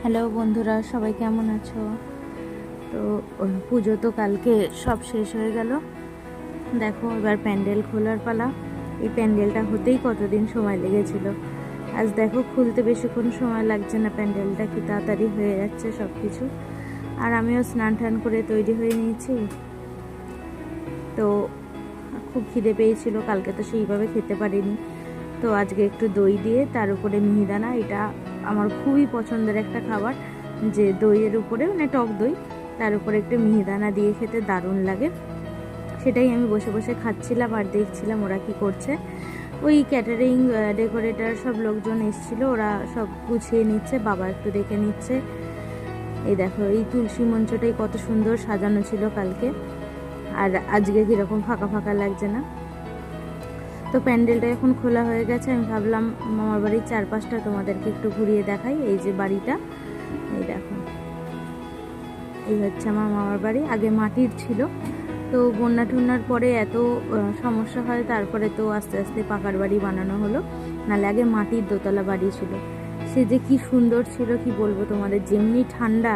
Hello বন্ধুরা, সবাই কেমন আছো? তো পুজো তো কালকে সব শেষ হয়ে গেল। দেখো এবার প্যান্ডেল খোলার পালা। এই প্যান্ডেলটা হতেই কতদিন সময় লেগেছিল, আজ দেখো খুলতে বেশিক্ষণ সময় লাগছে না, প্যান্ডেলটা কি তাড়াতাড়ি হয়ে যাচ্ছে সব কিছু। আর আমিও স্নান টান করে তৈরি হয়ে নিয়েছি। তো খুব খিদে পেয়েছিল, কালকে তো সেইভাবে খেতে পারিনি। তো আজকে একটু দই দিয়ে তার উপরে মিহিদানা, এটা আমার খুবই পছন্দের একটা খাবার, যে দইয়ের উপরে মানে টক দই, তার উপরে একটু মিহিদানা দিয়ে খেতে দারুণ লাগে। সেটাই আমি বসে বসে খাচ্ছিলাম আর দেখছিলাম ওরা কি করছে। ওই ক্যাটারিং ডেকোরেটর সব লোকজন এসেছিল, ওরা সব গুছিয়ে নিচ্ছে, বাবা একটু দেখে নিচ্ছে। এই দেখো এই তুলসী মঞ্চটাই কত সুন্দর সাজানো ছিল কালকে, আর আজকে কীরকম ফাঁকা ফাঁকা লাগছে না। তো প্যান্ডেলটা এখন খোলা হয়ে গেছে, আমি ভাবলাম মামার বাড়ির চারপাশটা তোমাদেরকে একটু ঘুরিয়ে দেখাই। এই যে বাড়িটা, এই দেখো, এই হচ্ছে আমার মামার বাড়ি। আগে মাটির ছিল, তো বন্যা টন্যার পরে এত সমস্যা হয়, তারপরে তো আস্তে আস্তে পাকার বাড়ি বানানো হলো। নাহলে আগে মাটির দোতলা বাড়ি ছিল, সে যে কি সুন্দর ছিল কি বলবো তোমাদের। যেমনি ঠান্ডা,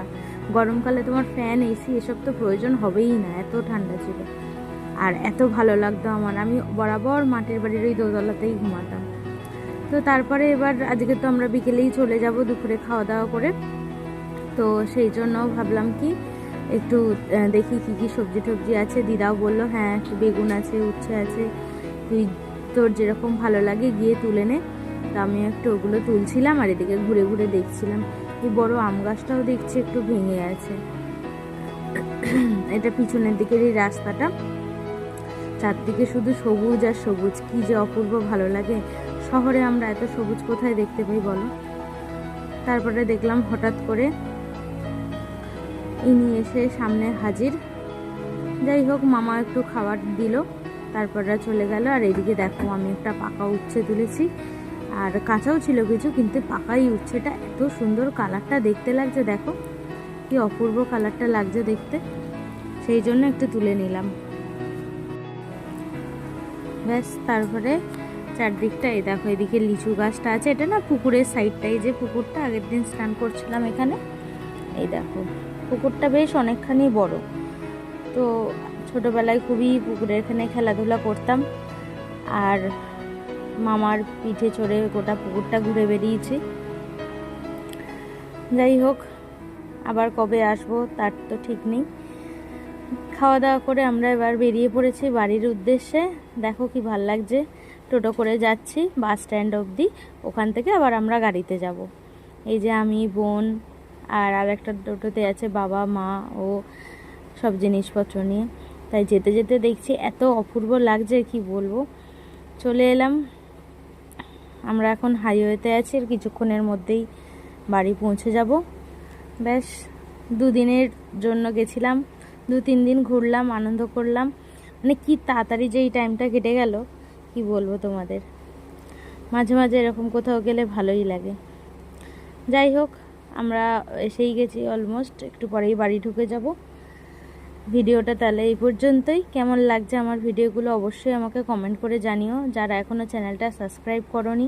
গরমকালে তোমার ফ্যান এসি এসব তো প্রয়োজন হবেই না, এত ঠান্ডা ছিল। আর এত ভালো লাগতো আমার, আমি বরাবর মাটির বাড়ির ওই দোতলাতেই ঘুমাতাম। তো তারপরে এবার আজকে তো আমরা বিকেলেই চলে যাব দুপুরে খাওয়া দাওয়া করে। তো সেই জন্য ভাবলাম কি একটু দেখি কি কি সবজি টবজি আছে। দিদাও বললো হ্যাঁ বেগুন আছে, উচ্ছে আছে, তুই তোর যেরকম ভালো লাগে গিয়ে তুলে নে। তো আমি একটু ওগুলো তুলছিলাম আর এদিকে ঘুরে ঘুরে দেখছিলাম। এই বড় আম গাছটাও দেখছি একটু ভেঙে আছে। এটা পিছনের দিকের এই রাস্তাটা, চারদিকে শুধু সবুজ আর সবুজ, কি যে অপূর্ব ভালো লাগে। শহরে আমরা এত সবুজ কোথায় দেখতে পাই বলো। তারপরে দেখলাম হঠাৎ করে ইনি এসে সামনে হাজির। যাই হোক, মামা একটু খাবার দিল, তারপরে চলে গেল। আর এদিকে দেখো আমি একটা পাকা উচ্ছে তুলেছি, আর কাঁচাও ছিল কিছু, কিন্তু পাকাই উচ্ছেটা এত সুন্দর কালারটা দেখতে লাগছে, দেখো কি অপূর্ব কালারটা লাগছে দেখতে, সেই জন্য একটু তুলে নিলাম। ব্যাস, তারপরে চারদিকটা এই দেখো, এদিকে লিচু গাছটা আছে, এটা না পুকুরের সাইডটাই, যে পুকুরটা আগের দিন স্নান করছিলাম এখানে। এই দেখো পুকুরটা বেশ অনেকখানি বড়। তো ছোটোবেলায় খুবই পুকুরের এখানে খেলাধুলা করতাম, আর মামার পিঠে চড়ে গোটা পুকুরটা ঘুরে বেরিয়েছি। যাই হোক, আবার কবে আসবো তার তো ঠিক নেই। খাওয়া দাওয়া করে আমরা এবার বেরিয়ে পড়েছি বাড়ির উদ্দেশ্যে। দেখো কি ভাল লাগছে, টোটো করে যাচ্ছি বাস স্ট্যান্ড অবধি, ওখান থেকে আবার আমরা গাড়িতে যাব। এই যে আমি, বোন, আর একটা টোটোতে আছে বাবা মা ও সব জিনিসপত্র নিয়ে। তাই যেতে যেতে দেখছি এত অপূর্ব লাগছে কি বলবো। চলে এলাম, আমরা এখন হাইওয়েতে আছি, আর কিছুক্ষণের মধ্যেই বাড়ি পৌঁছে যাব। ব্যাস, দুদিনের জন্য গেছিলাম, 2-3 দিন ঘুরলাম, আনন্দ করলাম। মানে কি তাড়াতাড়ি যে এই টাইমটা কেটে গেল কি বলবো তোমাদের। মাঝে মাঝে এরকম কোথাও গেলে ভালোই লাগে। যাই হোক, আমরা এসেই গেছি অলমোস্ট, একটু পরেই বাড়ি ঢুকে যাব। ভিডিওটা তাহলে এই পর্যন্তই। কেমন লাগছে আমার ভিডিওগুলো অবশ্যই আমাকে কমেন্ট করে জানিও। যারা এখনও চ্যানেলটা সাবস্ক্রাইব করোনি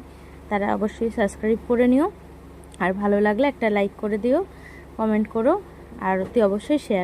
তারা অবশ্যই সাবস্ক্রাইব করে নিও, আর ভালো লাগলে একটা লাইক করে দিও, কমেন্ট করো, আর অতি অবশ্যই শেয়ার।